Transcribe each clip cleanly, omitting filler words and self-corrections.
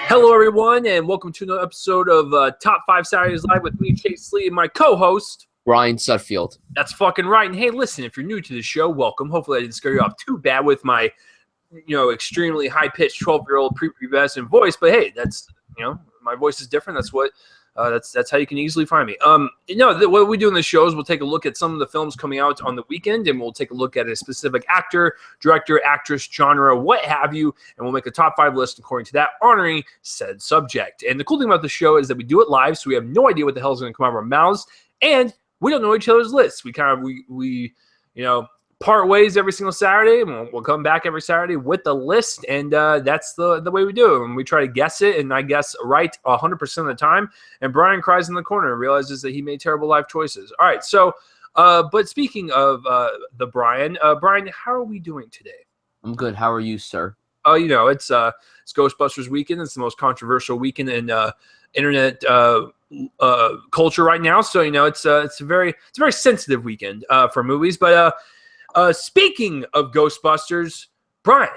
Hello, everyone, and welcome to another episode of Top 5 Saturdays Live with me, Chase Lee, and my co-host, Ryan Sutfield. That's fucking right. And hey, listen, if you're new to the show, welcome. Hopefully I didn't scare you off too bad with my, extremely high-pitched 12-year-old prepubescent voice. But hey, that's, my voice is different. That's what, that's how you can easily find me. What we do in the show is we'll take a look at some of the films coming out on the weekend, and we'll take a look at a specific actor, director, actress, genre, what have you, and we'll make a top 5 list according to that, honoring said subject. And the cool thing about the show is that we do it live, so we have no idea what the hell is going to come out of our mouths, and we don't know each other's lists. We part ways every single Saturday, and we'll come back every Saturday with the list, and that's the way we do it. And we try to guess it, and I guess right 100% of the time, and Brian cries in the corner and realizes that he made terrible life choices. All right, so, but speaking of the Brian, how are we doing today? I'm good. How are you, sir? It's Ghostbusters weekend. It's the most controversial weekend in internet culture right now. So it's a very sensitive weekend for movies. But speaking of Ghostbusters, Brian,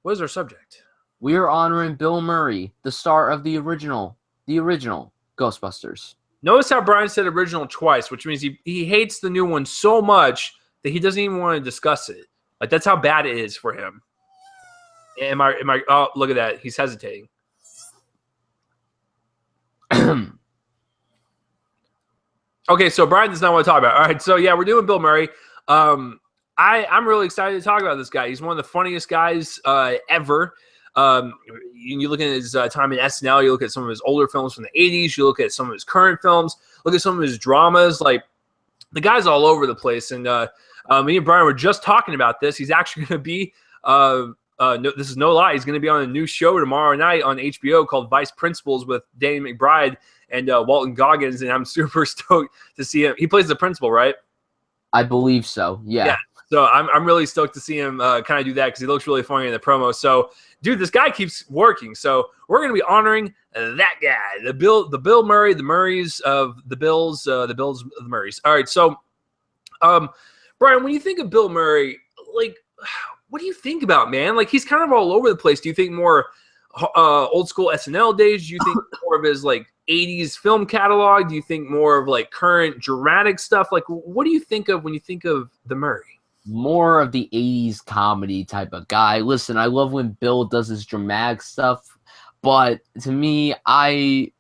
what is our subject? We are honoring Bill Murray, the star of the original Ghostbusters. Notice how Brian said original twice, which means he hates the new one so much that he doesn't even want to discuss it. Like, that's how bad it is for him. Am I? Oh, look at that. He's hesitating. Okay, so Brian does not want to talk about it. All right, so yeah, we're doing Bill Murray. I'm really excited to talk about this guy. He's one of the funniest guys ever. You look at his time in SNL, you look at some of his older films from the 80s, you look at some of his current films, look at some of his dramas. Like, the guy's all over the place. And me and Brian were just talking about this. He's actually going to be, this is no lie, he's going to be on a new show tomorrow night on HBO called Vice Principals with Danny McBride and Walton Goggins, and I'm super stoked to see him. He plays the principal, right? I believe so, yeah. So I'm really stoked to see him kind of do that because he looks really funny in the promo. So, dude, this guy keeps working. So we're going to be honoring that guy, the Bill Murray, the Murrays of the Bills, the Bills of the Murrays. All right, so, Brian, when you think of Bill Murray, like, what do you think about, man? Like, he's kind of all over the place. Do you think more old school SNL days? Do you think more of his, like, 80s film catalog? Do you think more of, like, current dramatic stuff? Like, what do you think of when you think of the Murray? More of the 80s comedy type of guy. Listen, I love when Bill does his dramatic stuff, but to me, I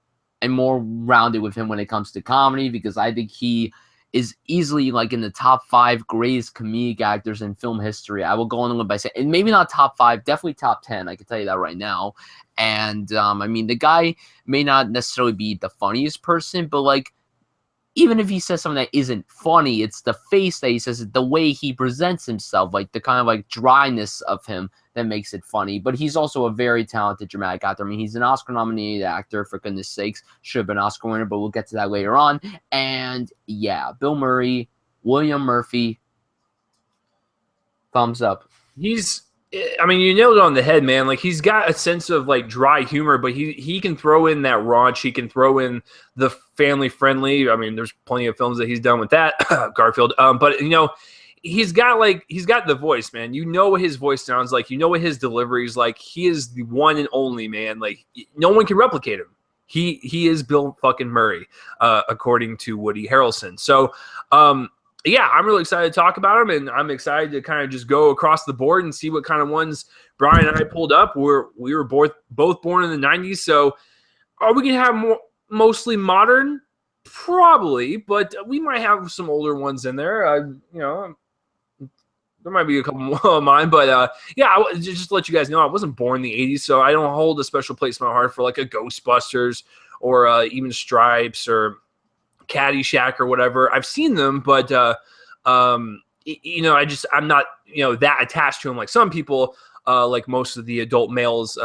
am more rounded with him when it comes to comedy because I think he is easily like in the top 5 greatest comedic actors in film history. I will go on by saying, and maybe not top 5, definitely top 10. I can tell you that right now. And I mean, the guy may not necessarily be the funniest person, but like, even if he says something that isn't funny, it's the face that he says it, the way he presents himself, like the kind of like dryness of him that makes it funny. But he's also a very talented dramatic actor. I mean, he's an Oscar-nominated actor, for goodness sakes. Should have been an Oscar winner, but we'll get to that later on. And yeah, Bill Murray, William Murphy, thumbs up. I mean, you nailed it on the head, man. Like, he's got a sense of, like, dry humor, but he can throw in that raunch. He can throw in the family-friendly. I mean, there's plenty of films that he's done with that, Garfield. But, he's got the voice, man. You know what his voice sounds like. You know what his delivery is like. He is the one and only, man. Like, no one can replicate him. He is Bill fucking Murray, according to Woody Harrelson. So, yeah, I'm really excited to talk about them, and I'm excited to kind of just go across the board and see what kind of ones Brian and I pulled up. We were both born in the 90s, so are we going to have mostly modern? Probably, but we might have some older ones in there. There might be a couple more of mine, but yeah, just to let you guys know, I wasn't born in the 80s, so I don't hold a special place in my heart for like a Ghostbusters or even Stripes or Caddyshack or whatever. I've seen them, but I'm not that attached to them like some people, like most of the adult males,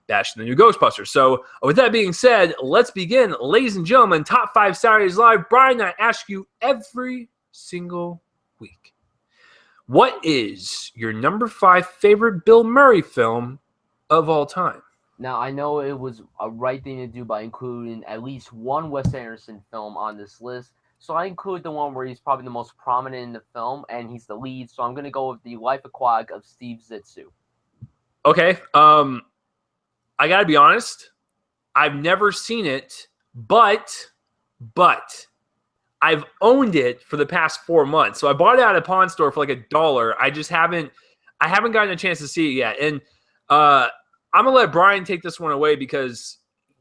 bashing the new Ghostbusters. So with that being said, let's begin, ladies and gentlemen. Top 5 Saturdays Live. Brian, I ask you every single week, what is your number 5 favorite Bill Murray film of all time? Now, I know it was a right thing to do by including at least one Wes Anderson film on this list, So I include the one where he's probably the most prominent in the film, and he's the lead. So I'm going to go with The Life Aquatic of Steve Zissou. Okay. I gotta be honest. I've never seen it, but I've owned it for the past 4 months. So I bought it at a pawn store for like $1. I haven't gotten a chance to see it yet. And I'm gonna let Brian take this one away because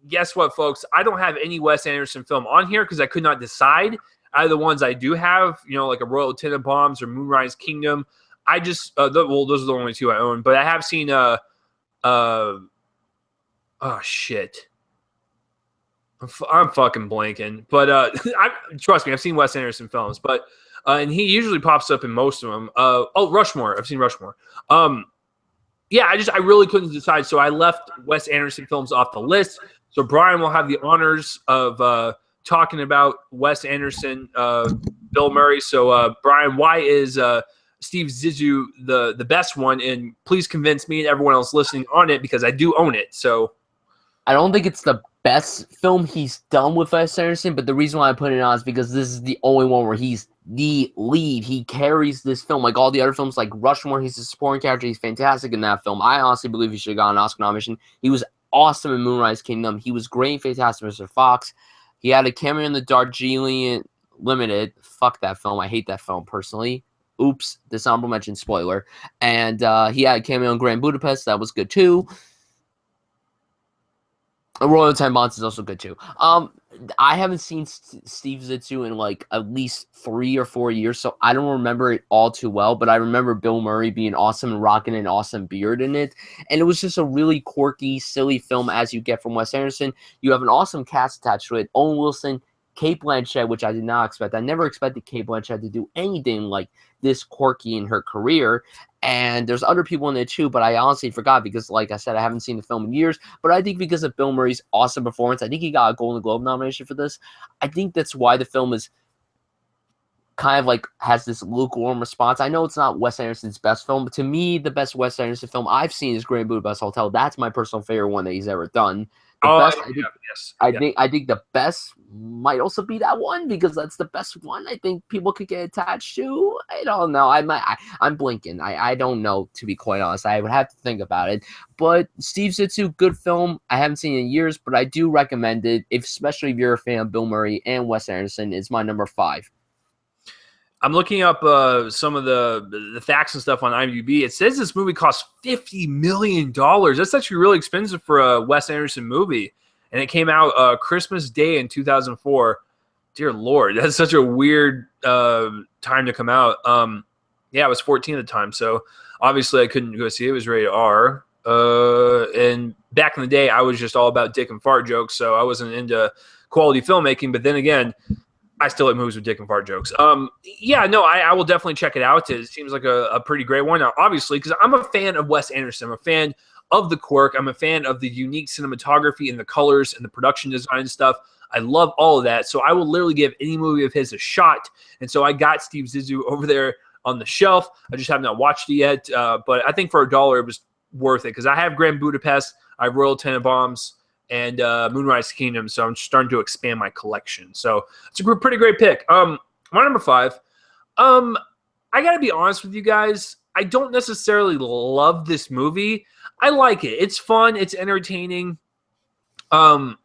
guess what, folks? I don't have any Wes Anderson film on here because I could not decide out of the ones I do have, like a Royal Tenenbaums or Moonrise Kingdom. I just those are the only two I own, but I have seen oh shit. I'm fucking blanking, but trust me, I've seen Wes Anderson films, but and he usually pops up in most of them. Rushmore, I've seen Rushmore. Yeah, I really couldn't decide, so I left Wes Anderson films off the list. So Brian will have the honors of talking about Wes Anderson, Bill Murray. So Brian, why is Steve Zissou the best one? And please convince me and everyone else listening on it because I do own it. So I don't think it's the best film he's done with Wes Anderson, but the reason why I put it on is because this is the only one where he's the lead. He carries this film like all the other films, like Rushmore. He's a supporting character. He's fantastic in that film. I honestly believe he should have gotten an Oscar nomination. He was awesome in Moonrise Kingdom. He was great in Fantastic Mr. Fox. He had a cameo in the Darjeeling Limited. Fuck that film. I hate that film personally. Oops. Dishonorable mention, spoiler. And he had a cameo in Grand Budapest. That was good too. Royal Tenenbaums is also good too. I haven't seen Steve Zissou in like at least 3 or 4 years, so I don't remember it all too well, but I remember Bill Murray being awesome and rocking an awesome beard in it, and it was just a really quirky, silly film as you get from Wes Anderson. You have an awesome cast attached to it. Owen Wilson, Cate Blanchett, which I did not expect. I never expected Cate Blanchett to do anything like this quirky in her career. And there's other people in there too, but I honestly forgot because, like I said, I haven't seen the film in years. But I think because of Bill Murray's awesome performance, I think he got a Golden Globe nomination for this. I think that's why the film is kind of like has this lukewarm response. I know it's not Wes Anderson's best film, but to me, the best Wes Anderson film I've seen is Grand Budapest Hotel. That's my personal favorite one that he's ever done. I think the best might also be that one because that's the best one I think people could get attached to. I don't know. I'm blinking. I don't know, to be quite honest. I would have to think about it. But Steve Zissou, good film. I haven't seen it in years, but I do recommend it, especially if you're a fan of Bill Murray and Wes Anderson. It's my number 5. I'm looking up some of the facts and stuff on IMDb. It says this movie cost $50 million. That's actually really expensive for a Wes Anderson movie. And it came out Christmas Day in 2004. Dear Lord, that's such a weird time to come out. Yeah, I was 14 at the time, so obviously I couldn't go see it. It was rated R. And back in the day, I was just all about dick and fart jokes, so I wasn't into quality filmmaking. But then again, I still like movies with dick and fart jokes. Yeah, no, I will definitely check it out. It seems like a pretty great one. Now, obviously, because I'm a fan of Wes Anderson. I'm a fan of the quirk. I'm a fan of the unique cinematography and the colors and the production design and stuff. I love all of that. So I will literally give any movie of his a shot. And so I got Steve Zissou over there on the shelf. I just have not watched it yet. But I think for $1, it was worth it because I have Grand Budapest, I have Royal Tenenbaums, and Moonrise Kingdom, so I'm starting to expand my collection. So it's a pretty great pick. My number 5, I gotta be honest with you guys, I don't necessarily love this movie. I like it. It's fun. It's entertaining. And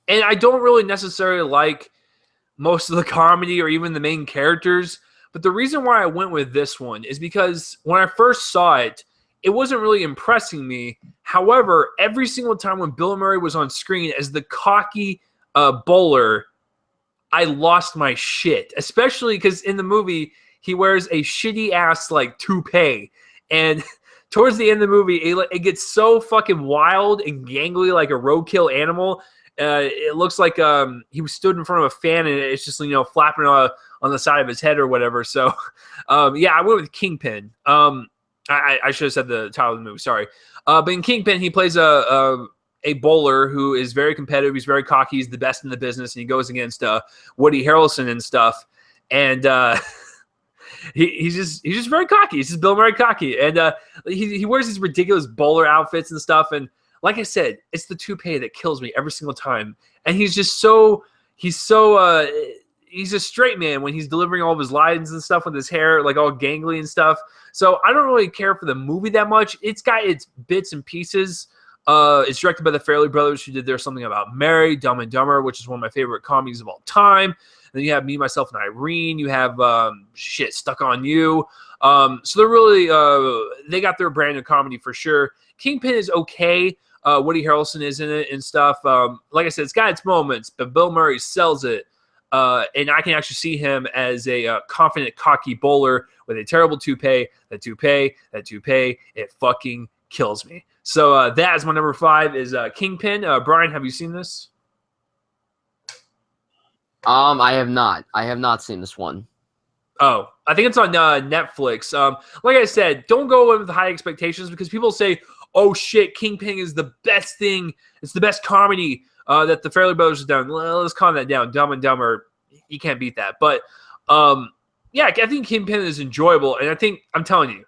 I don't really necessarily like most of the comedy or even the main characters. But the reason why I went with this one is because when I first saw it, it wasn't really impressing me. However, every single time when Bill Murray was on screen as the cocky bowler, I lost my shit. Especially because in the movie, he wears a shitty-ass, like, toupee. And towards the end of the movie, it gets so fucking wild and gangly like a roadkill animal. It looks like he was stood in front of a fan and it's just, flapping on the side of his head or whatever. So, yeah, I went with Kingpin. I should have said the title of the movie. Sorry. But in Kingpin, he plays a bowler who is very competitive. He's very cocky. He's the best in the business, and he goes against Woody Harrelson and stuff. And he's just very cocky. He's just Bill Murray cocky, and he wears these ridiculous bowler outfits and stuff. And like I said, it's the toupee that kills me every single time. And he's just so he's a straight man when he's delivering all of his lines and stuff with his hair like all gangly and stuff. So I don't really care for the movie that much. It's got its bits and pieces. It's directed by the Farrelly brothers, who did There's Something About Mary, Dumb and Dumber, which is one of my favorite comedies of all time. And then you have Me, Myself, and Irene. You have Stuck on You. So they're really they got their brand of comedy for sure. Kingpin is okay. Woody Harrelson is in it and stuff. Like I said, it's got its moments, but Bill Murray sells it. And I can actually see him as a confident, cocky bowler with a terrible toupee. That toupee, it fucking kills me. So that is my number 5 is Kingpin. Brian, have you seen this? I have not. I have not seen this one. Oh, I think it's on Netflix. Like I said, don't go in with high expectations because people say, oh shit, Kingpin is the best thing. It's the best comedy that the Farrelly brothers have done. Let's calm that down. Dumb and Dumber, you can't beat that. But yeah, I think Kingpin is enjoyable. And I think, I'm telling you,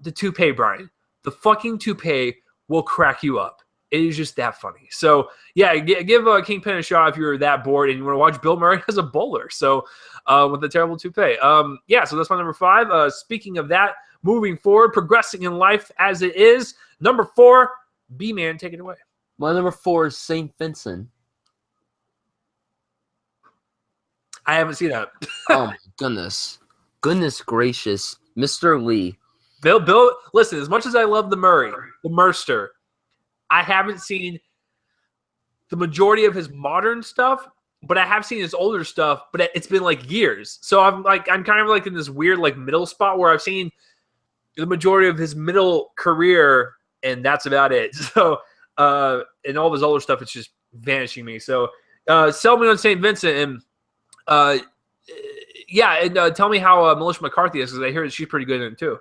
the toupee, Brian, the fucking toupee will crack you up. It is just that funny. So, yeah, give Kingpin a shot if you're that bored and you want to watch Bill Murray as a bowler. So, with a terrible toupee. Yeah, so that's my number 5. Speaking of that, moving forward, progressing in life as it is, number 4, B-Man, take it away. My number 4 is St. Vincent. I haven't seen that. Oh, my goodness. Goodness gracious. Mr. Lee. Bill, listen, as much as I love the Merster, I haven't seen the majority of his modern stuff, but I have seen his older stuff, but it's been like years. So I'm kind of like in this weird like middle spot where I've seen the majority of his middle career, and that's about it. So and all of his older stuff, it's just vanishing me. So sell me on St. Vincent, and yeah, and tell me how Melissa McCarthy is, because I hear that she's pretty good in it too.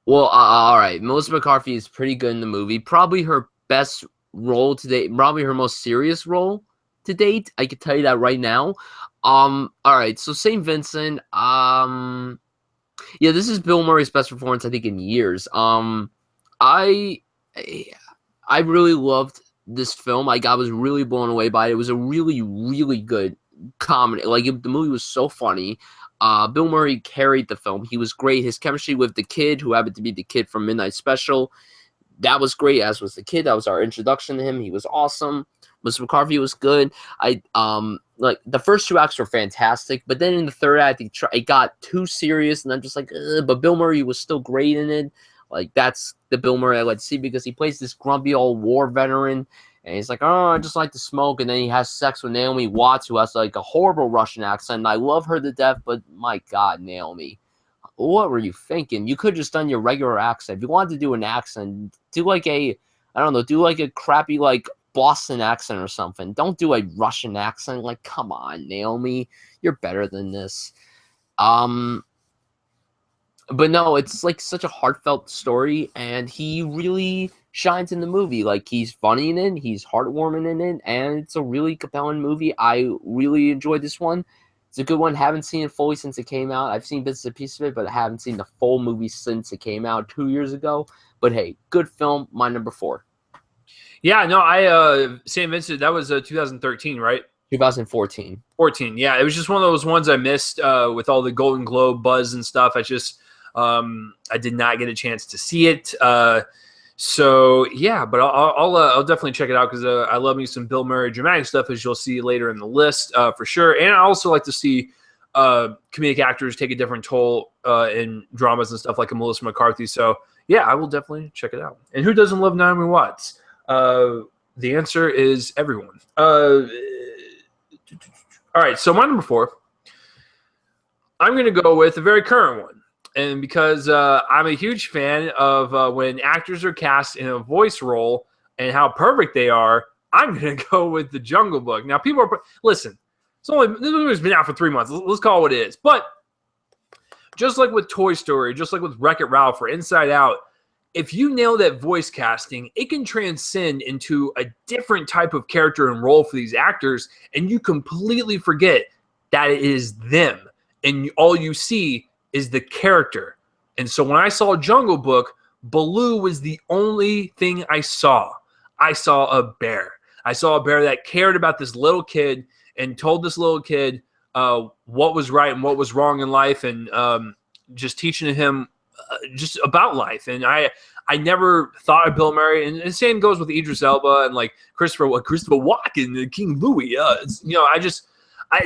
Well, all right. Melissa McCarthy is pretty good in the movie. Probably her best role to date. Probably her most serious role to date. I can tell you that right now. All right. So St. Vincent. Yeah, this is Bill Murray's best performance, I think, in years. I really loved this film. I was really blown away by it. It was a really, really good comedy. The movie was so funny. Bill Murray carried the film. He was great. His chemistry with the kid, who happened to be the kid from Midnight Special, that was great, as was the kid. That was our introduction to him. He was awesome. Melissa McCarthy was good. The first 2 acts were fantastic, but then in the third act, it got too serious, and I'm just like, ugh, but Bill Murray was still great in it. Like, that's the Bill Murray I like to see, because he plays this grumpy old war veteran, and he's like, oh, I just like to smoke, and then he has sex with Naomi Watts, who has like a horrible Russian accent, and I love her to death, but my God, Naomi, what were you thinking? You could have just done your regular accent. If you wanted to do an accent, do like a crappy like Boston accent or something. Don't do a Russian accent. Like, come on, Naomi, you're better than this. But no, it's like such a heartfelt story, and he really shines in the movie. Like, he's funny in it, he's heartwarming in it, and it's a really compelling movie. I really enjoyed this one. It's a good one. Haven't seen it fully since it came out. I've seen bits and pieces of it, but I haven't seen the full movie since it came out 2 years ago. But hey, good film. My number 4. Yeah, no, St. Vincent, that was 2013, right? 2014. 14, yeah. It was just one of those ones I missed with all the Golden Globe buzz and stuff. I did not get a chance to see it. So yeah, but I'll definitely check it out, because I love me some Bill Murray dramatic stuff, as you'll see later in the list for sure. And I also like to see comedic actors take a different toll in dramas and stuff, like a Melissa McCarthy. So yeah, I will definitely check it out. And who doesn't love Naomi Watts? The answer is everyone. All right, so my number 4, I'm going to go with a very current one. And because I'm a huge fan of when actors are cast in a voice role and how perfect they are, I'm going to go with The Jungle Book. Now, people are listen. This movie's been out for 3 months. Let's call it what it is. But just like with Toy Story, just like with Wreck-It Ralph or Inside Out, if you nail that voice casting, it can transcend into a different type of character and role for these actors, and you completely forget that it is them, and all you see is the character. And so when I saw Jungle Book, Baloo was the only thing I saw. I saw a bear. I saw a bear that cared about this little kid and told this little kid what was right and what was wrong in life, and just teaching him just about life. And I never thought of Bill Murray, and the same goes with Idris Elba and like Christopher Walken and King Louis.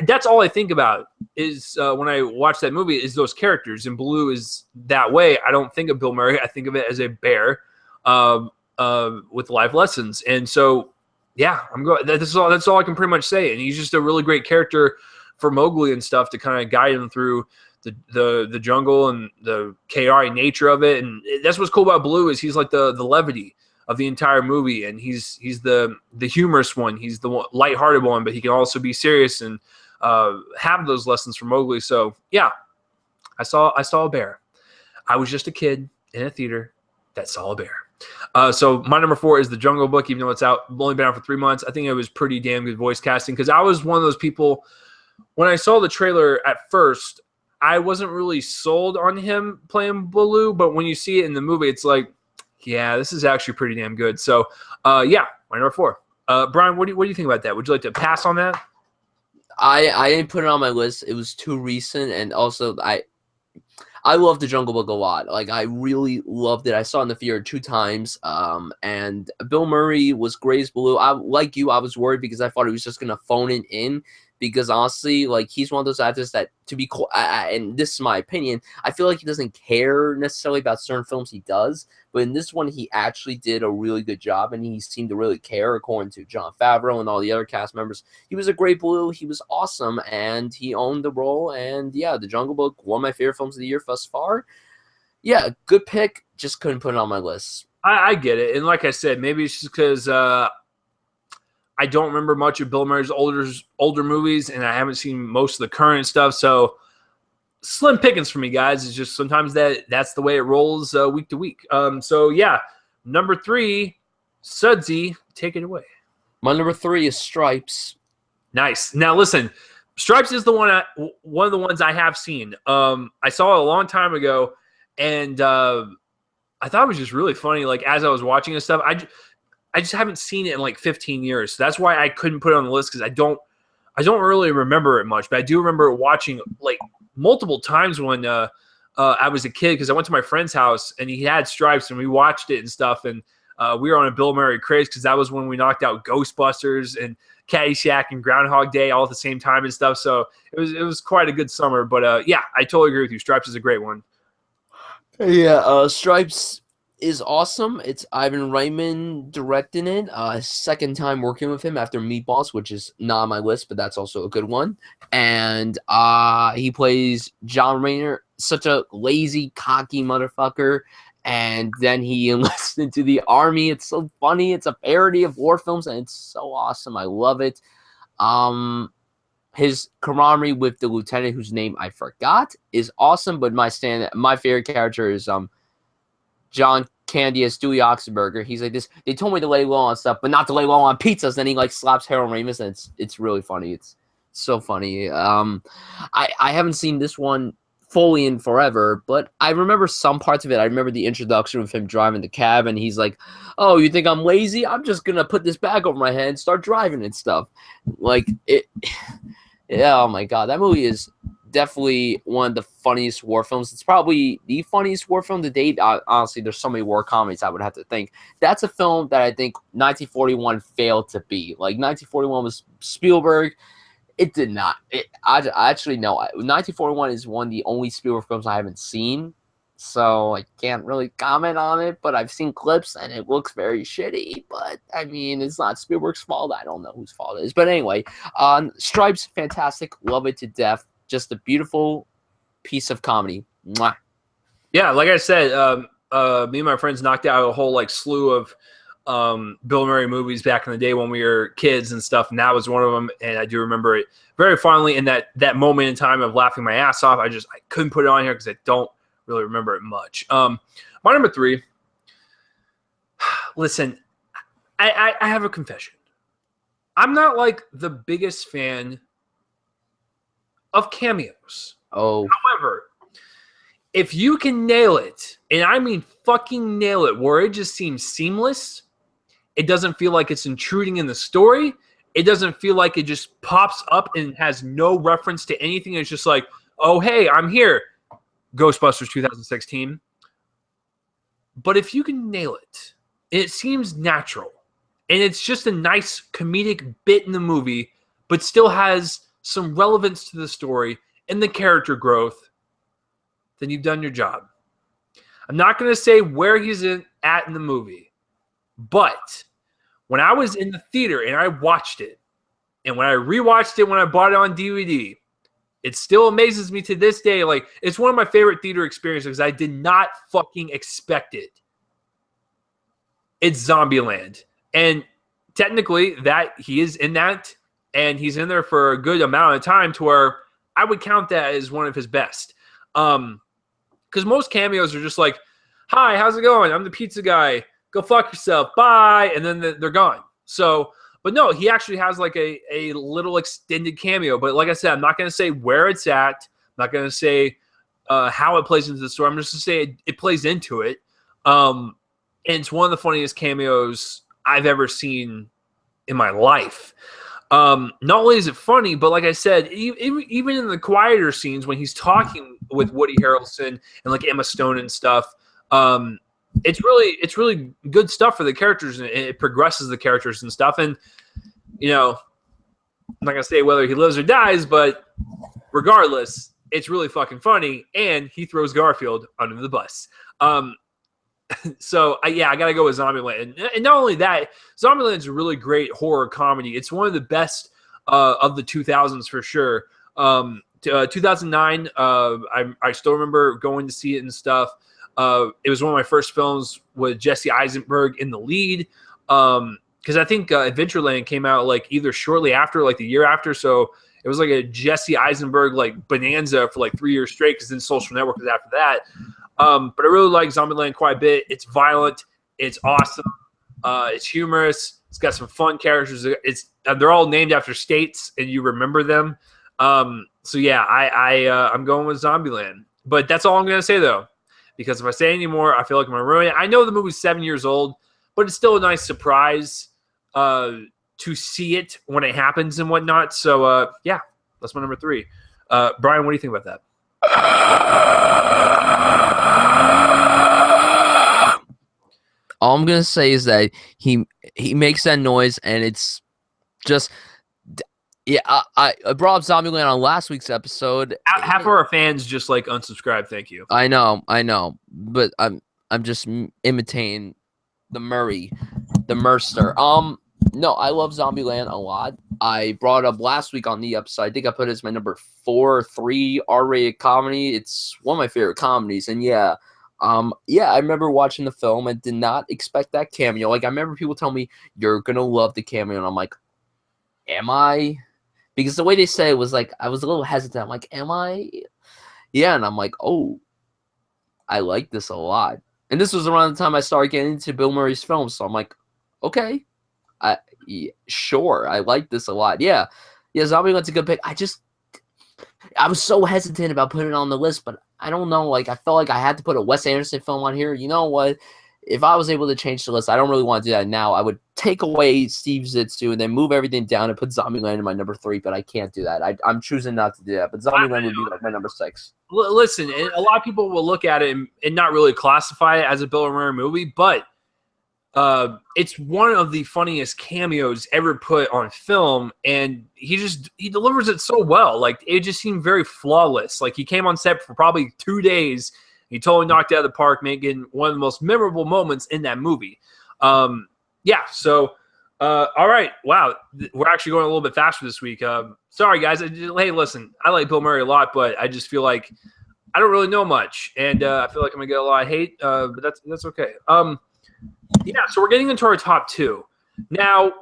That's all I think about is when I watch that movie is those characters, and Baloo is that way. I don't think of Bill Murray. I think of it as a bear with life lessons. And so, yeah, I'm going. That's all I can pretty much say. And he's just a really great character for Mowgli and stuff to kind of guide him through the jungle and the chaotic nature of it. And that's what's cool about Baloo is he's like the levity of the entire movie, and he's the humorous one. He's the lighthearted one, but he can also be serious and have those lessons from Mowgli. So yeah, I saw a bear. I was just a kid in a theater that saw a bear. So my number 4 is The Jungle Book, even though it's only been out for 3 months. I think it was pretty damn good voice casting because I was one of those people when I saw the trailer at first. I wasn't really sold on him playing Baloo, but when you see it in the movie, it's like, yeah, this is actually pretty damn good. So, yeah, my number 4. Brian, what do you think about that? Would you like to pass on that? I didn't put it on my list. It was too recent, and also I love The Jungle Book a lot. Like, I really loved it. I saw it in the theater 2 times, and Bill Murray was great as Baloo. I was worried because I thought he was just going to phone it in. Because honestly, like, he's one of those actors that, to be cool, and this is my opinion, I feel like he doesn't care necessarily about certain films he does, but in this one, he actually did a really good job, and he seemed to really care, according to Jon Favreau and all the other cast members. He was a great Baloo, he was awesome, and he owned the role, and yeah, The Jungle Book, one of my favorite films of the year thus far. Yeah, good pick, just couldn't put it on my list. I get it, and like I said, maybe it's just because I don't remember much of Bill Murray's older movies, and I haven't seen most of the current stuff. So slim pickings for me, guys. It's just sometimes that's the way it rolls week to week. So yeah, number 3, Sudsy, take it away. My number 3 is Stripes. Nice. Now listen, Stripes is one of the ones I have seen. I saw it a long time ago, and I thought it was just really funny. Like as I was watching this stuff, I just haven't seen it in like 15 years. So that's why I couldn't put it on the list because I don't really remember it much. But I do remember watching like multiple times when I was a kid because I went to my friend's house and he had Stripes and we watched it and stuff. And we were on a Bill Murray craze because that was when we knocked out Ghostbusters and Caddyshack and Groundhog Day all at the same time and stuff. So it was quite a good summer. But yeah, I totally agree with you. Stripes is a great one. Yeah, Stripes is awesome. It's Ivan Reitman directing it. Second time working with him after Meatballs, which is not on my list, but that's also a good one. And he plays John Raynor, such a lazy, cocky motherfucker. And then he enlists into the army. It's so funny. It's a parody of war films, and it's so awesome. I love it. His camaraderie with the lieutenant, whose name I forgot, is awesome. But my favorite character is John Candy as Stewie Oxenberger. He's like this. They told me to lay low on stuff, but not to lay low on pizzas. Then he like slaps Harold Ramis, and it's really funny. It's so funny. I haven't seen this one fully in forever, but I remember some parts of it. I remember the introduction of him driving the cab, and he's like, "Oh, you think I'm lazy? I'm just gonna put this bag over my head and start driving and stuff." Like it. Yeah. Oh my god, that movie is definitely one of the funniest war films. It's probably the funniest war film to date. Honestly, there's so many war comedies I would have to think. That's a film that I think 1941 failed to be. Like 1941 was Spielberg. It did not. I actually know. 1941 is one of the only Spielberg films I haven't seen, so I can't really comment on it. But I've seen clips and it looks very shitty. But I mean, it's not Spielberg's fault. I don't know whose fault it is. But anyway, Stripes, fantastic. Love it to death. Just a beautiful piece of comedy. Mwah. Yeah, like I said, me and my friends knocked out a whole like slew of Bill Murray movies back in the day when we were kids and stuff, and that was one of them. And I do remember it very fondly. In that moment in time of laughing my ass off, I couldn't put it on here because I don't really remember it much. My number 3. Listen, I have a confession. I'm not like the biggest fan of cameos. Oh. However, if you can nail it, and I mean fucking nail it, where it just seems seamless, it doesn't feel like it's intruding in the story, it doesn't feel like it just pops up and has no reference to anything. It's just like, oh, hey, I'm here. Ghostbusters 2016. But if you can nail it, it seems natural. And it's just a nice comedic bit in the movie, but still has some relevance to the story and the character growth, then you've done your job. I'm not going to say where he's at in the movie, but when I was in the theater and I watched it, and when I rewatched it when I bought it on DVD, it still amazes me to this day. Like, it's one of my favorite theater experiences because I did not fucking expect it. It's Zombieland. And technically, that he is in that, and he's in there for a good amount of time to where I would count that as one of his best. Because most cameos are just like, hi, how's it going? I'm the pizza guy. Go fuck yourself. Bye. And then they're gone. So, but no, he actually has like a little extended cameo. But like I said, I'm not going to say where it's at. I'm not going to say how it plays into the story. I'm just going to say it plays into it. And it's one of the funniest cameos I've ever seen in my life. Not only is it funny, but like I said, even in the quieter scenes when he's talking with Woody Harrelson and like Emma Stone and stuff, it's really good stuff for the characters, and it progresses the characters and stuff. And you know, I'm not gonna say whether he lives or dies, but regardless, it's really fucking funny. And he throws Garfield under the bus. So I gotta go with Zombieland, and not only that, Zombieland is a really great horror comedy. It's one of the best of the 2000s for sure. 2009, I still remember going to see it and stuff. It was one of my first films with Jesse Eisenberg in the lead, because I think Adventureland came out like either shortly after, like the year after. So it was like a Jesse Eisenberg like bonanza for like 3 years straight, because then Social Network was after that. But I really like Zombieland quite a bit. It's violent. It's awesome. It's humorous. It's got some fun characters. They're all named after states, and you remember them. So yeah, I'm going with Zombieland. But that's all I'm going to say, though, because if I say any more, I feel like I'm going to ruin it. I know the movie's 7 years old, but it's still a nice surprise to see it when it happens and whatnot. So, yeah, that's my number 3. Brian, what do you think about that? All I'm gonna say is that he makes that noise, and it's just, yeah. I brought up Zombieland on last week's episode. Half of our fans just like unsubscribe. Thank you. I know, but I'm just imitating the Merster. No, I love Zombieland a lot. I brought it up last week on the episode. I think I put it as my number 4 or 3 R-rated comedy. It's one of my favorite comedies, and yeah, I remember watching the film and did not expect that cameo. Like, I remember people telling me, you're gonna love the cameo, and I'm like, am I? Because the way they say it was like, I was a little hesitant. I'm like, am I? Yeah, and I'm like, oh, I like this a lot. And this was around the time I started getting into Bill Murray's films, so I'm like, okay, sure, I like this a lot. Yeah, Zombieland's a good pick. I was so hesitant about putting it on the list, but I don't know. Like, I felt like I had to put a Wes Anderson film on here. You know what? If I was able to change the list, I don't really want to do that now. I would take away Steve Zissou and then move everything down and put Zombieland in my number 3, but I can't do that. I'm choosing not to do that. But Zombieland would be like my number 6. Listen, a lot of people will look at it and not really classify it as a Bill Murray movie, but it's one of the funniest cameos ever put on film, and he delivers it so well. Like, it just seemed very flawless. Like, he came on set for probably 2 days. He totally knocked it out of the park, making one of the most memorable moments in that movie. Yeah, so all right. Wow, we're actually going a little bit faster this week. Sorry, guys. Hey, listen, I like Bill Murray a lot, but I just feel like I don't really know much, and I feel like I'm gonna get a lot of hate, but that's okay. Yeah, so we're getting into our top 2. Now,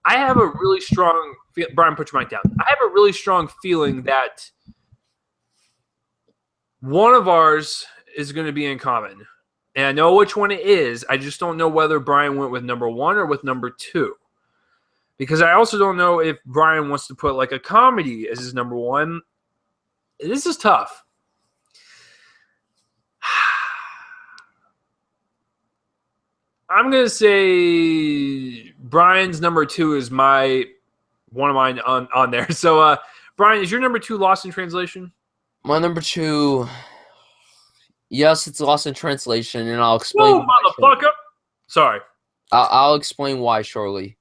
I have a really strong – Brian, put your mic down. I have a really strong feeling that one of ours is going to be in common. And I know which one it is. I just don't know whether Brian went with number 1 or with number 2. Because I also don't know if Brian wants to put like a comedy as his number 1. This is tough. I'm going to say Brian's number 2 is my one of mine on there. So, Brian, is your number 2 Lost in Translation? My number 2, yes, it's Lost in Translation, and I'll explain. Whoa, motherfucker! Sorry. I'll explain why shortly.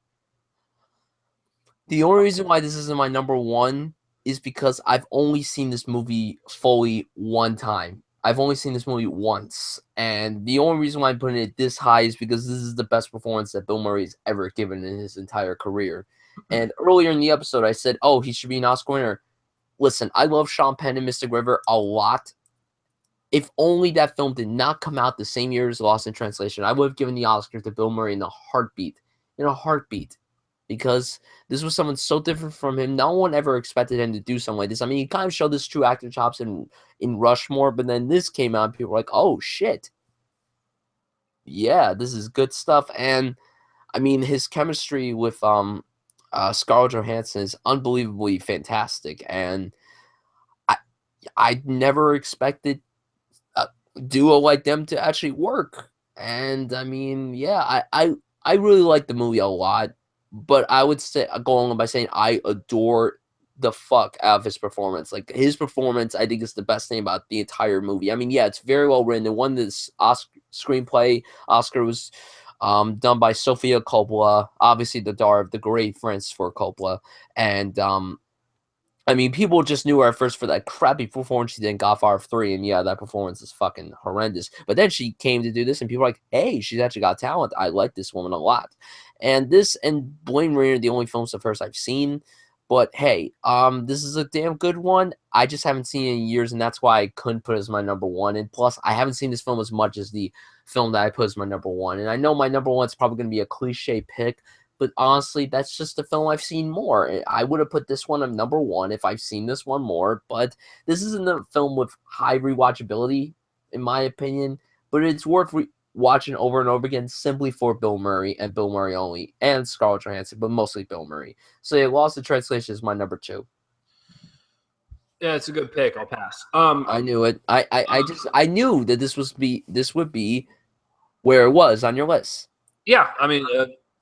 The only reason why this isn't my number 1 is because I've only seen this movie fully one time. I've only seen this movie once, and the only reason why I'm putting it this high is because this is the best performance that Bill Murray's ever given in his entire career. And earlier in the episode, I said, oh, he should be an Oscar winner. Listen, I love Sean Penn and Mystic River a lot. If only that film did not come out the same year as Lost in Translation, I would have given the Oscar to Bill Murray in a heartbeat. In a heartbeat. Because this was someone so different from him. No one ever expected him to do something like this. I mean, he kind of showed his true acting chops in Rushmore, but then this came out and people were like, oh, shit. Yeah, this is good stuff. And, I mean, his chemistry with Scarlett Johansson is unbelievably fantastic. And I never expected a duo like them to actually work. And, I mean, yeah, I really like the movie a lot. But I would say, going on by saying I adore the fuck out of his performance. Like, his performance, I think, is the best thing about the entire movie. I mean, yeah, it's very well written. The one this screenplay Oscar was done by Sofia Coppola, obviously the daughter of the great Francis Ford Coppola. And, I mean, people just knew her at first for that crappy performance she did in Godfather 3, and yeah, that performance is fucking horrendous. But then she came to do this, and people were like, hey, she's actually got talent. I like this woman a lot. And this and Blade Runner are the only films of hers I've seen. But hey, this is a damn good one. I just haven't seen it in years, and that's why I couldn't put it as my number 1. And plus, I haven't seen this film as much as the film that I put as my number 1. And I know my number 1 is probably going to be a cliche pick, but honestly, that's just the film I've seen more. I would have put this one at number 1 if I've seen this one more, but this isn't a film with high rewatchability, in my opinion, but it's worth watching over and over again simply for Bill Murray and Bill Murray only, and Scarlett Johansson, but mostly Bill Murray. So yeah, Lost in Translation is my number 2. Yeah, it's a good pick. I'll pass. I knew it. I knew that this would be where it was on your list. Yeah, I mean,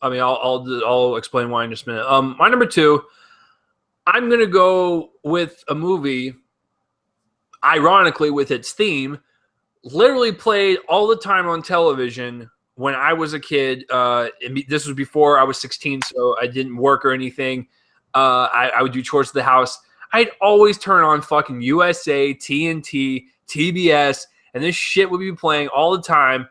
I'll explain why in just a minute. My number 2, I'm gonna go with a movie, ironically, with its theme, literally played all the time on television when I was a kid. This was before I was 16, so I didn't work or anything. I would do chores at the house. I'd always turn on fucking USA, TNT, TBS, and this shit would be playing all the time.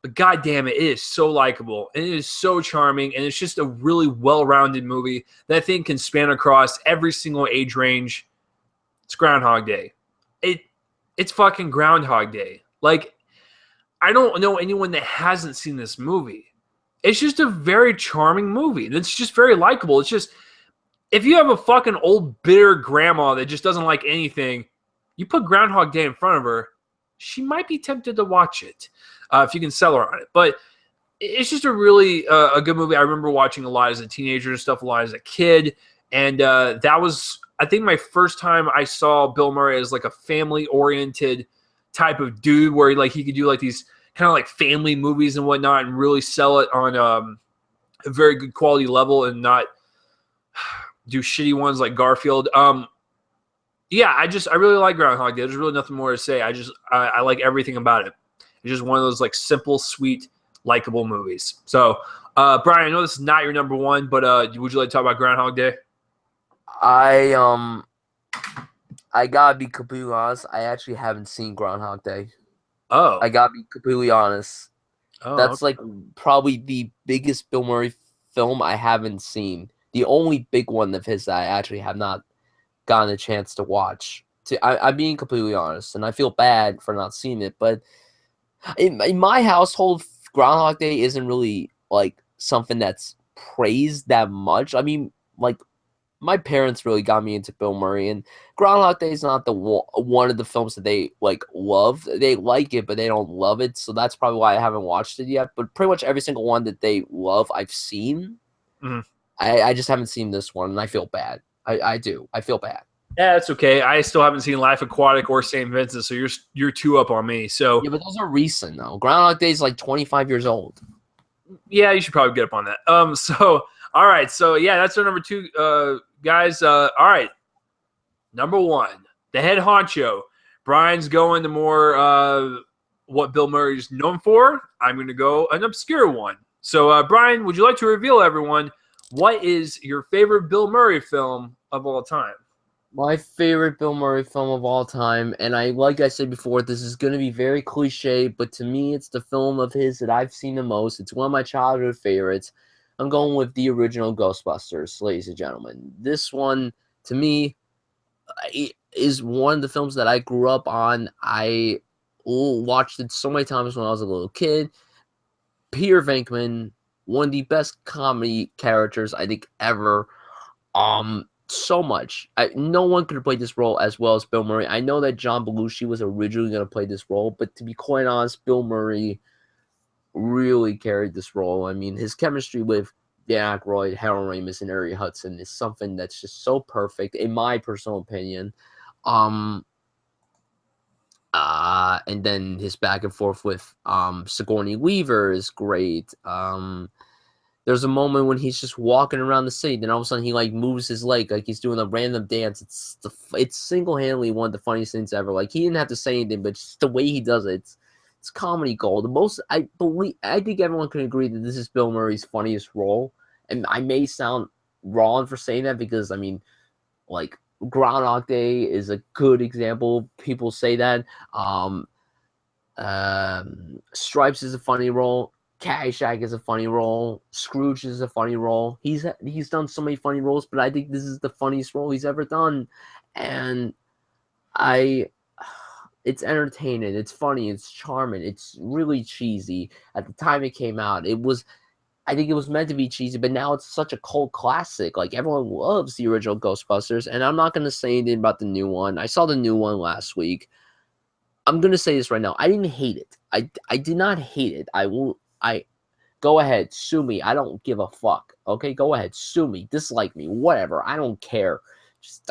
But goddamn it is so likable, and it is so charming, and it's just a really well-rounded movie that I think can span across every single age range. It's Groundhog Day. It's fucking Groundhog Day. Like, I don't know anyone that hasn't seen this movie. It's just a very charming movie. It's just very likable. It's just, if you have a fucking old bitter grandma that just doesn't like anything, you put Groundhog Day in front of her, she might be tempted to watch it if you can sell her on it. But it's just a really a good movie. I remember watching a lot as a teenager and stuff, a lot as a kid. And that was, I think, my first time I saw Bill Murray as like a family-oriented type of dude where he could do like these kind of like family movies and whatnot and really sell it on a very good quality level and not do shitty ones like Garfield. Yeah, I really like Groundhog Day. There's really nothing more to say. I like everything about it. It's just one of those like simple, sweet, likable movies. So, Brian, I know this is not your number 1, but would you like to talk about Groundhog Day? I gotta be completely honest. I actually haven't seen Groundhog Day. Oh, I gotta be completely honest. oh, That's like probably the biggest Bill Murray film I haven't seen. The only big one of his that I actually have not gotten a chance to watch. I'm being completely honest, and I feel bad for not seeing it. But in my household, Groundhog Day isn't really like something that's praised that much. I mean, like, my parents really got me into Bill Murray, and Groundhog Day is not the one of the films that they like love. They like it, but they don't love it. So that's probably why I haven't watched it yet. But pretty much every single one that they love, I've seen. Mm-hmm. I just haven't seen this one, and I feel bad. I do. I feel bad. Yeah, it's okay. I still haven't seen Life Aquatic or St. Vincent, so you're 2 up on me. So yeah, but those are recent though. Groundhog Day is like 25 years old. Yeah, you should probably get up on that. So All right, so yeah, that's our number 2, guys. All right, number 1, the head honcho. Brian's going to more what Bill Murray's known for. I'm going to go an obscure one. So, Brian, would you like to reveal, everyone, what is your favorite Bill Murray film of all time? My favorite Bill Murray film of all time, and like I said before, this is going to be very cliche, but to me, it's the film of his that I've seen the most. It's one of my childhood favorites. I'm going with the original Ghostbusters, ladies and gentlemen. This one, to me, is one of the films that I grew up on. I watched it so many times when I was a little kid. Peter Venkman, one of the best comedy characters I think ever. So much. No one could have played this role as well as Bill Murray. I know that John Belushi was originally going to play this role, but to be quite honest, Bill Murray really carried this role. I mean, his chemistry with Dan Aykroyd, Harold Ramis, and Ernie Hudson is something that's just so perfect, in my personal opinion. And then his back and forth with Sigourney Weaver is great. There's a moment when he's just walking around the city, then all of a sudden he like moves his leg like he's doing a random dance. It's single-handedly one of the funniest things ever. Like, he didn't have to say anything, but just the way he does it, it's comedy gold. I think everyone can agree that this is Bill Murray's funniest role. And I may sound wrong for saying that because, I mean, like, Groundhog Day is a good example. People say that. Stripes is a funny role. Caddyshack is a funny role. Scrooge is a funny role. He's done so many funny roles, but I think this is the funniest role he's ever done. And it's entertaining. It's funny. It's charming. It's really cheesy. At the time it came out, I think it was meant to be cheesy, but now it's such a cult classic. Like, everyone loves the original Ghostbusters, and I'm not going to say anything about the new one. I saw the new one last week. I'm going to say this right now. I didn't hate it. I did not hate it. Go ahead, sue me. I don't give a fuck. Okay, go ahead, sue me, dislike me, whatever. I don't care. Just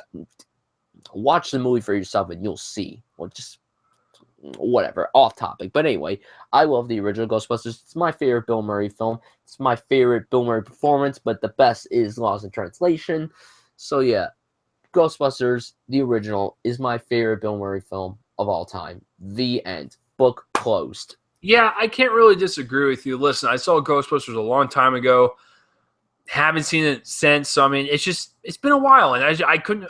watch the movie for yourself and you'll see. Well, just whatever, off topic. But anyway, I love the original Ghostbusters. It's my favorite Bill Murray film. It's my favorite Bill Murray performance, but the best is Lost in Translation. So yeah, Ghostbusters, the original, is my favorite Bill Murray film of all time. The end. Book closed. Yeah, I can't really disagree with you. Listen, I saw Ghostbusters a long time ago. Haven't seen it since. So I mean, it's been a while, and I couldn't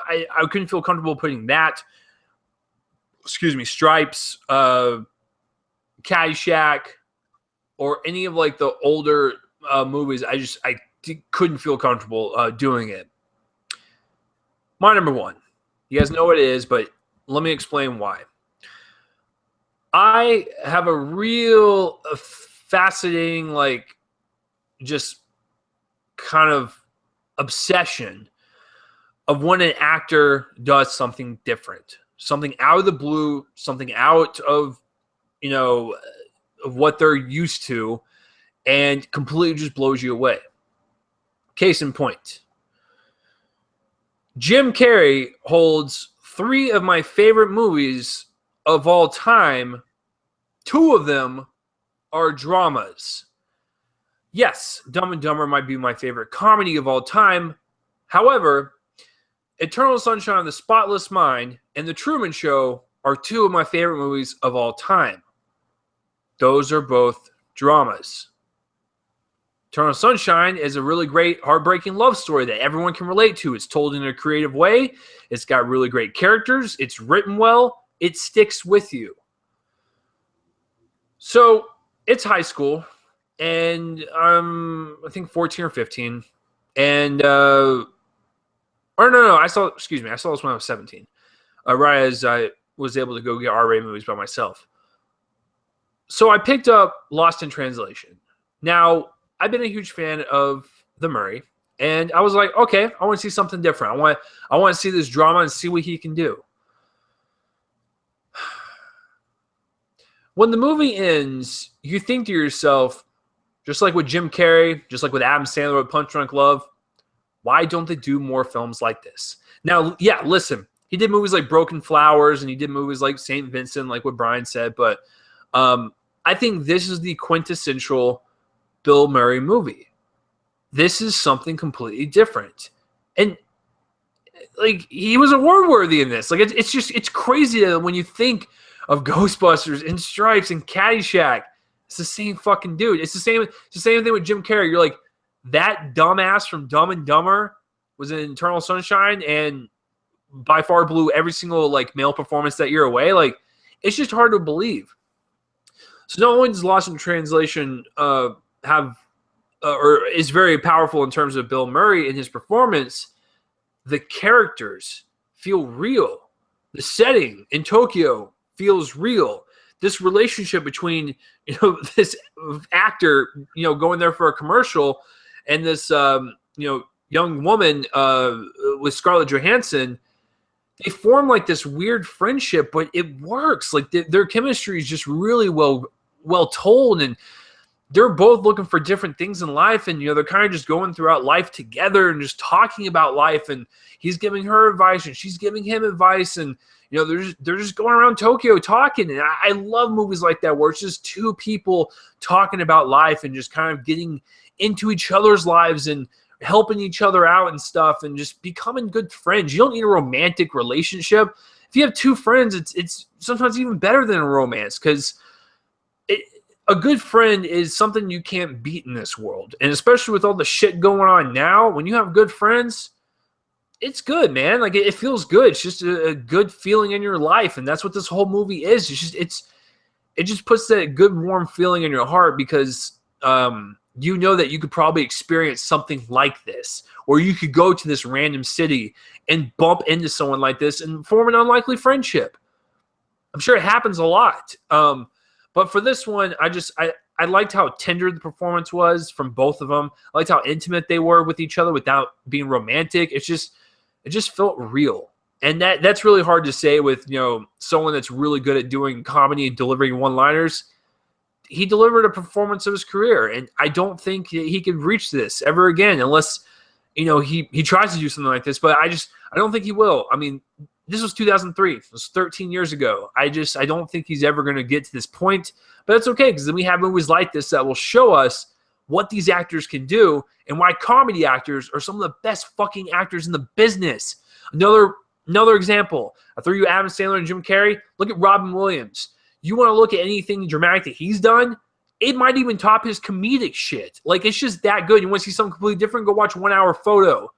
feel comfortable putting that. Stripes, Caddyshack, or any of like the older movies. I couldn't feel comfortable doing it. My number 1. You guys know what it is, but let me explain why. I have a real fascinating, like, just kind of obsession of when an actor does something different, something out of the blue, something out of, of what they're used to, and completely just blows you away. Case in point, Jim Carrey holds 3 of my favorite movies of all time. 2 of them are dramas. Yes, Dumb and Dumber might be my favorite comedy of all time. However, Eternal Sunshine of the Spotless Mind and The Truman Show are 2 of my favorite movies of all time. Those are both dramas. Eternal Sunshine is a really great, heartbreaking love story that everyone can relate to. It's told in a creative way. It's got really great characters. It's written well. It sticks with you. So it's high school, and I think 14 or 15, and I saw this when I was 17, right as I was able to go get R-rated movies by myself. So I picked up Lost in Translation. Now, I've been a huge fan of the Murray, and I was like, okay, I want to see something different. I want to see this drama and see what he can do. When the movie ends, you think to yourself, just like with Jim Carrey, just like with Adam Sandler with Punch Drunk Love, why don't they do more films like this? Now, yeah, listen, he did movies like Broken Flowers, and he did movies like St. Vincent, like what Brian said, but I think this is the quintessential Bill Murray movie. This is something completely different. And like, he was award worthy in this. Like, it's crazy that when you think of Ghostbusters and Stripes and Caddyshack, it's the same fucking dude. It's the same thing with Jim Carrey. You're like, that dumbass from Dumb and Dumber was in Eternal Sunshine and by far blew every single like male performance that year away. Like, it's just hard to believe. So not only does Lost in Translation have or is very powerful in terms of Bill Murray and his performance, the characters feel real. The setting in Tokyo feels real. This relationship between, this actor, going there for a commercial and this, young woman with Scarlett Johansson, they form like this weird friendship, but it works. Like their chemistry is just really well told, and they're both looking for different things in life, and they're kind of just going throughout life together and just talking about life, and he's giving her advice and she's giving him advice, and they're just going around Tokyo talking. And I love movies like that where it's just two people talking about life and just kind of getting into each other's lives and helping each other out and stuff and just becoming good friends. You don't need a romantic relationship. If you have two friends, it's sometimes even better than a romance, because a good friend is something you can't beat in this world. And especially with all the shit going on now, when you have good friends, it's good, man. Like, it feels good. It's just a good feeling in your life. And that's what this whole movie is. It just puts that good, warm feeling in your heart, because you know that you could probably experience something like this, or you could go to this random city and bump into someone like this and form an unlikely friendship. I'm sure it happens a lot. But for this one, I liked how tender the performance was from both of them. I liked how intimate they were with each other without being romantic. It just felt real. And that's really hard to say with, someone that's really good at doing comedy and delivering one-liners. He delivered a performance of his career, and I don't think he could reach this ever again unless, he tries to do something like this. But I don't think he will. I mean, this was 2003. It was 13 years ago. I don't think he's ever going to get to this point. But it's okay, because then we have movies like this that will show us what these actors can do and why comedy actors are some of the best fucking actors in the business. Another example. I threw you Adam Sandler and Jim Carrey. Look at Robin Williams. You want to look at anything dramatic that he's done, it might even top his comedic shit. Like, it's just that good. You want to see something completely different? Go watch 1 Hour Photo.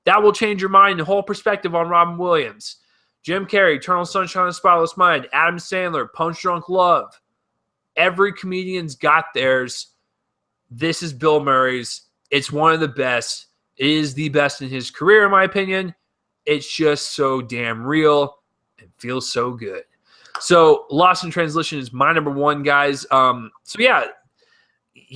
That will change your mind, the whole perspective on Robin Williams. Jim Carrey, Eternal Sunshine of the Spotless Mind. Adam Sandler, Punch Drunk Love. Every comedian's got theirs. This is Bill Murray's. It's one of the best. It is the best in his career, in my opinion. It's just so damn real and feels so good. So Lost in Translation is my number one, guys. So yeah,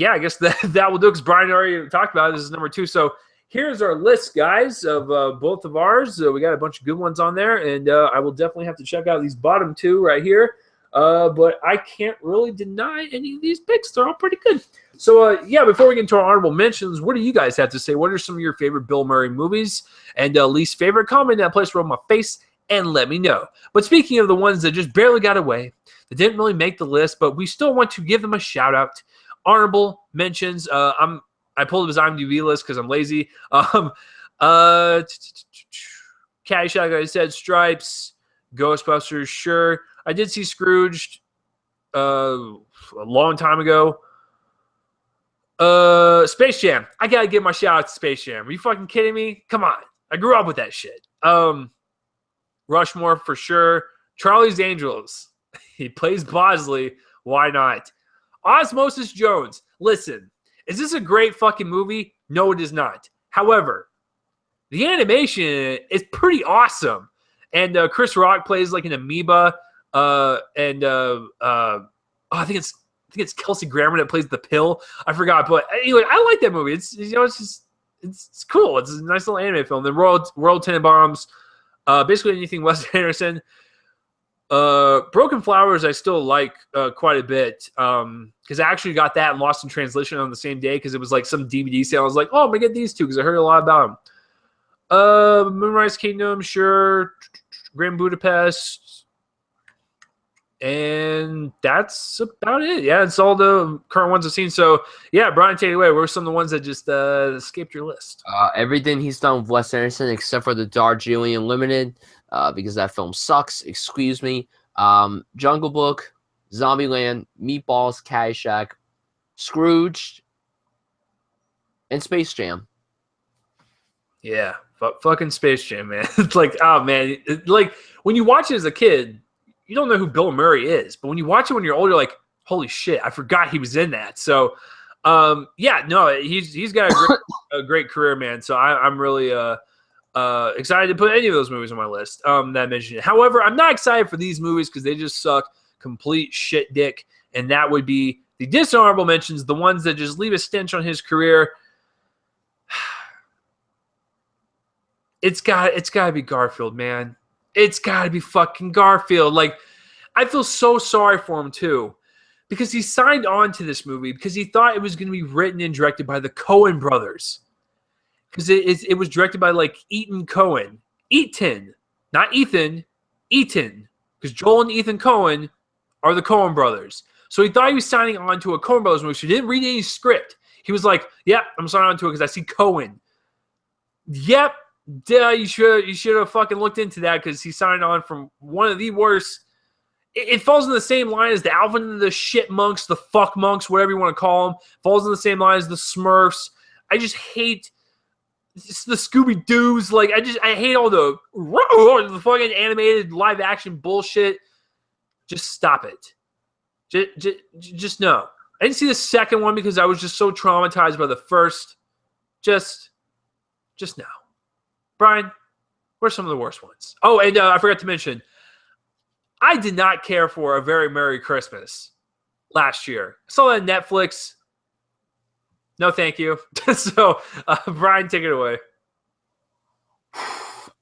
I guess that will do, because Brian already talked about it. This is number two. So here's our list, guys, of both of ours. We got a bunch of good ones on there, and I will definitely have to check out these bottom two right here. But I can't really deny any of these picks. They're all pretty good. So, before we get into our honorable mentions, what do you guys have to say? What are some of your favorite Bill Murray movies and least favorite? Comment in that place where my face and let me know. But speaking of the ones that just barely got away, that didn't really make the list, but we still want to give them a shout out. Honorable mentions. I pulled up his IMDb list because I'm lazy. Caddyshack, like I said, Stripes, Ghostbusters, sure. I did see Scrooged a long time ago. Space Jam. I gotta give my shout out to Space Jam. Are you fucking kidding me? Come on. I grew up with that shit. Rushmore for sure. Charlie's Angels. He plays Bosley. Why not? Osmosis Jones. Listen, is this a great fucking movie? No, it is not. However, the animation is pretty awesome. And Chris Rock plays like an amoeba. I think it's Kelsey Grammer that plays the pill. I forgot, but anyway, I like that movie. It's cool. It's a nice little anime film. The Royal Tenenbaums, basically anything Wes Anderson. Broken Flowers I still like quite a bit because I actually got that and Lost in Translation on the same day because it was like some DVD sale. I was like, oh, I'm gonna get these two because I heard a lot about them. Moonrise Kingdom, sure. Grand Budapest. And that's about it. Yeah, it's all the current ones I've seen. So, yeah, Brian, take it away. What were some of the ones that just escaped your list? Everything he's done with Wes Anderson except for the Darjeeling Limited, because that film sucks. Excuse me. Jungle Book, Zombieland, Meatballs, Caddyshack, Scrooge, and Space Jam. Yeah, fucking Space Jam, man. It's like, oh man, like when you watch it as a kid, you don't know who Bill Murray is, but when you watch it when you're older, like, holy shit, I forgot he was in that. So, yeah, no, he's got a great career, man. So I'm really excited to put any of those movies on my list that I mentioned. However, I'm not excited for these movies because they just suck complete shit dick, and that would be the dishonorable mentions, the ones that just leave a stench on his career. It's got to be Garfield, man. It's got to be fucking Garfield. Like, I feel so sorry for him too, because he signed on to this movie because he thought it was going to be written and directed by the Coen brothers. Because it was directed by like Eaton Cohen, not Ethan, Eaton. Because Joel and Ethan Cohen are the Coen brothers. So he thought he was signing on to a Coen brothers movie. So he didn't read any script. He was like, "Yep, I'm signing on to it because I see Cohen." Yep. Yeah, you should have fucking looked into that because he signed on from one of the worst. It falls in the same line as the Alvin and the shit monks, the fuck monks, whatever you want to call them. Falls in the same line as the Smurfs. I just hate the Scooby Doo's. Like I hate all the fucking animated live action bullshit. Just stop it. Just no. I didn't see the second one because I was just so traumatized by the first. Just no. Brian, what are some of the worst ones? Oh, and I forgot to mention, I did not care for A Very Merry Christmas last year. I saw that on Netflix. No, thank you. So, Brian, take it away.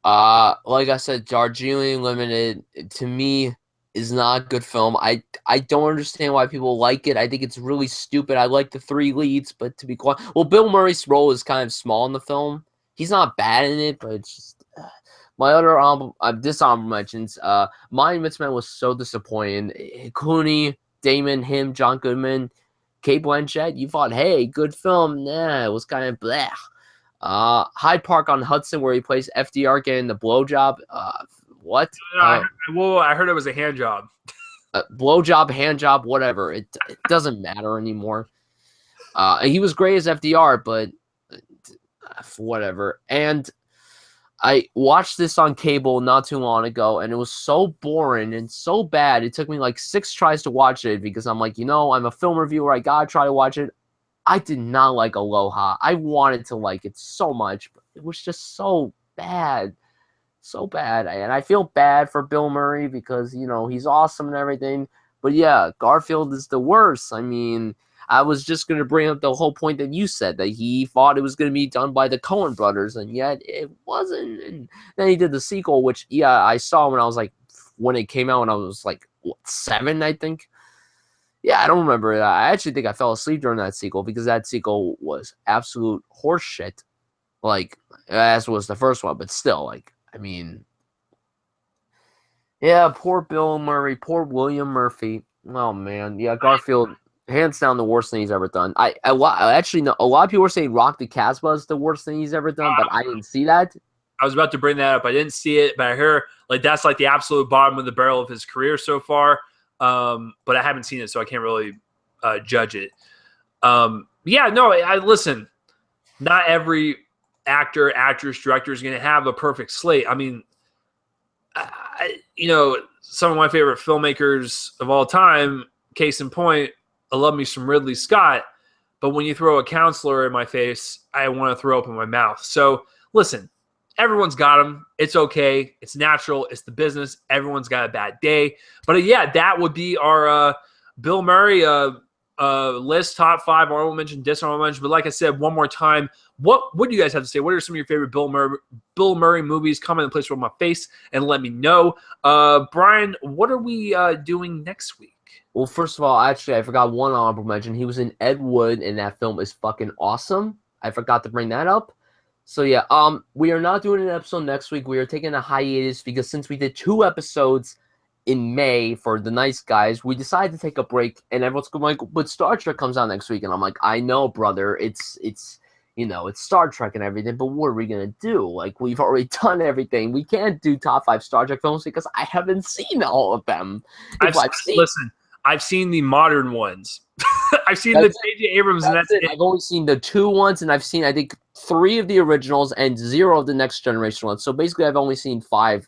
Like I said, Darjeeling Limited, to me, is not a good film. I don't understand why people like it. I think it's really stupid. I like the three leads, but to be quiet. Well, Bill Murray's role is kind of small in the film. He's not bad in it, but it's just my other dishonorable mentions. Mine Mitzman was so disappointing. Clooney, Damon, him, John Goodman, Kate Blanchett. You thought, hey, good film. Nah, it was kind of blah. Hyde Park on Hudson, where he plays FDR getting the blowjob. What? I heard it was a hand job. Blowjob, hand job, whatever. It doesn't matter anymore. He was great as FDR, but whatever. And I watched this on cable not too long ago, and it was so boring and so bad. It took me like 6 tries to watch it because I'm like, I'm a film reviewer. I gotta try to watch it. I did not like Aloha. I wanted to like it so much, but it was just so bad. So bad. And I feel bad for Bill Murray because, he's awesome and everything. But yeah, Garfield is the worst. I mean, I was just going to bring up the whole point that you said, that he thought it was going to be done by the Coen brothers, and yet it wasn't. And then he did the sequel, which, yeah, I saw when it came out when I was like, 7, I think. Yeah, I don't remember. I actually think I fell asleep during that sequel because that sequel was absolute horseshit. Like, as was the first one, but still, yeah, poor Bill Murray, poor William Murphy. Oh, man. Yeah, Garfield, hands down the worst thing he's ever done. I actually know a lot of people are saying Rock the Casbah is the worst thing he's ever done, but I didn't see that. I was about to bring that up. I didn't see it, but I hear that's like the absolute bottom of the barrel of his career so far. But I haven't seen it, so I can't really judge it. Yeah, no, I listen. Not every actor, actress, director is going to have a perfect slate. I mean, some of my favorite filmmakers of all time, case in point, I love me some Ridley Scott, but when you throw a counselor in my face, I want to throw up in my mouth. So listen, everyone's got them. It's okay. It's natural. It's the business. Everyone's got a bad day. But yeah, that would be our Bill Murray list, top 5, honorable mention, dishonorable mention. But like I said, one more time, what do you guys have to say? What are some of your favorite Bill Murray movies? Comment in the place for my face and let me know. Brian, what are we doing next week? Well, first of all, actually, I forgot one honorable mention. He was in Ed Wood, and that film is fucking awesome. I forgot to bring that up. So yeah, we are not doing an episode next week. We are taking a hiatus because since we did 2 episodes in May for the nice guys, we decided to take a break, and everyone's going like, but Star Trek comes out next week, and I'm like, I know, brother, it's it's Star Trek and everything, but what are we gonna do? Like, we've already done everything. We can't do top 5 Star Trek films because I haven't seen all of them. Listen, I've seen the modern ones. I've seen the J.J. Abrams, and that's it. I've only seen the 2 ones, and I've seen, I think, 3 of the originals and 0 of the Next Generation ones. So basically, I've only seen 5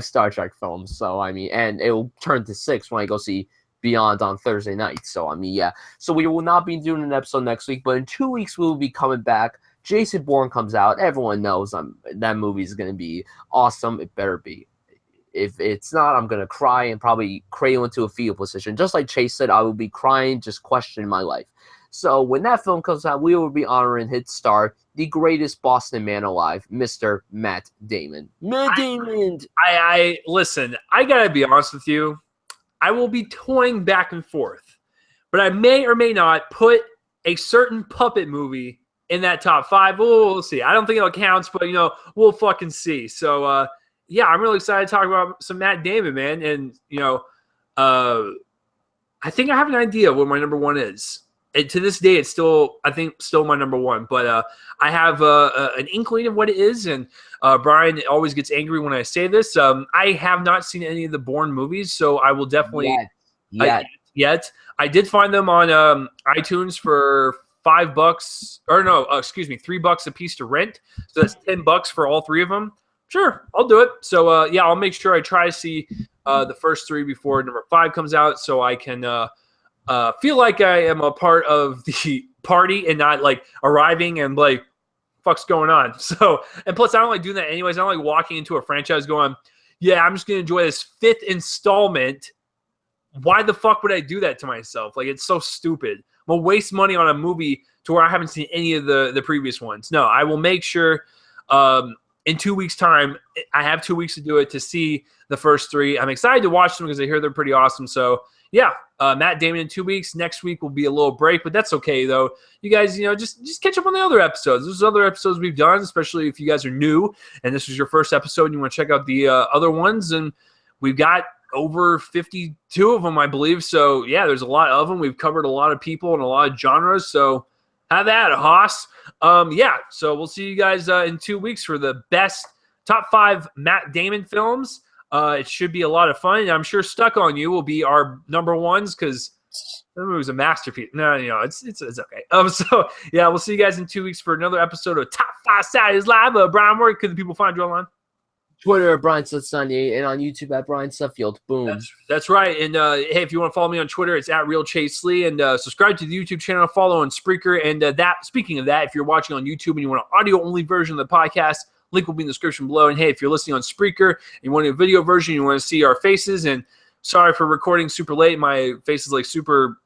Star Trek films. So, I mean, and it will turn to 6 when I go see Beyond on Thursday night. So, I mean, yeah. So, we will not be doing an episode next week, but in 2 weeks, we will be coming back. Jason Bourne comes out. Everyone knows that movie is going to be awesome. It better be. If it's not, I'm going to cry and probably cradle into a fetal position. Just like Chase said, I will be crying, just questioning my life. So when that film comes out, we will be honoring his star, the greatest Boston man alive, Mr. Matt Damon. I listen, I got to be honest with you. I will be toying back and forth. But I may or may not put a certain puppet movie in that top 5. We'll see. I don't think it counts, but, we'll fucking see. So, yeah, I'm really excited to talk about some Matt Damon, man. And, I think I have an idea what my number 1 is. And to this day, it's still my number 1. But I have an inkling of what it is. And Brian always gets angry when I say this. I have not seen any of the Bourne movies, so I will definitely yet. I did find them on iTunes for $5, or no, excuse me, $3 a piece to rent. So that's $10 for all 3 of them. Sure, I'll do it. So yeah, I'll make sure I try to see the first 3 before number 5 comes out, so I can feel like I am a part of the party and not like arriving and like, fuck's going on. So, and plus I don't like doing that anyways. I don't like walking into a franchise going, yeah, I'm just gonna enjoy this 5th installment. Why the fuck would I do that to myself? Like, it's so stupid. I'm gonna waste money on a movie to where I haven't seen any of the previous ones. No, I will make sure in 2 weeks' time, I have 2 weeks to do it, to see the first 3. I'm excited to watch them because I hear they're pretty awesome. So, yeah, Matt Damon in 2 weeks. Next week will be a little break, but that's okay, though. You guys, just catch up on the other episodes. There's other episodes we've done, especially if you guys are new and this was your first episode and you want to check out the other ones. And we've got over 52 of them, I believe. So, yeah, there's a lot of them. We've covered a lot of people and a lot of genres. So, have at it, Haas. Yeah, so we'll see you guys in 2 weeks for the best top 5 Matt Damon films. It should be a lot of fun. I'm sure Stuck on You will be our number 1s because that movie was a masterpiece. No, it's okay. So yeah, we'll see you guys in 2 weeks for another episode of Top 5 Saturdays Live. Brian, where can the people find you online? Twitter at Brian Sutton78 and on YouTube at Brian Suffield. Boom. That's right. And hey, if you want to follow me on Twitter, it's at Real Chase Lee. And subscribe to the YouTube channel, follow on Spreaker. And speaking of that, if you're watching on YouTube and you want an audio-only version of the podcast, link will be in the description below. And hey, if you're listening on Spreaker and you want a video version, you want to see our faces. And sorry for recording super late. My face is like super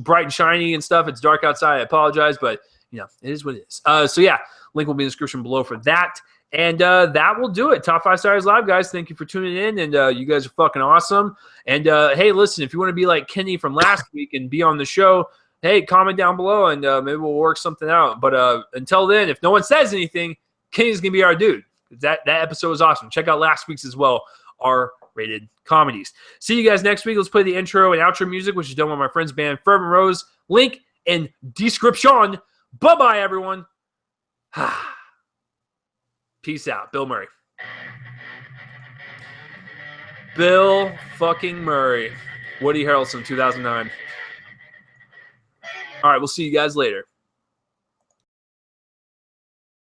bright and shiny and stuff. It's dark outside. I apologize, but it is what it is. So yeah, link will be in the description below for that. And that will do it. Top 5 Stars Live, guys. Thank you for tuning in. And you guys are fucking awesome. And hey, listen, if you want to be like Kenny from last week and be on the show, hey, comment down below and maybe we'll work something out. But until then, if no one says anything, Kenny's going to be our dude. That episode was awesome. Check out last week's as well, R-rated comedies. See you guys next week. Let's play the intro and outro music, which is done by my friend's band, Fervent Roze. Link in description. Bye-bye, everyone. Peace out. Bill Murray. Bill fucking Murray. Woody Harrelson, 2009. All right, we'll see you guys later.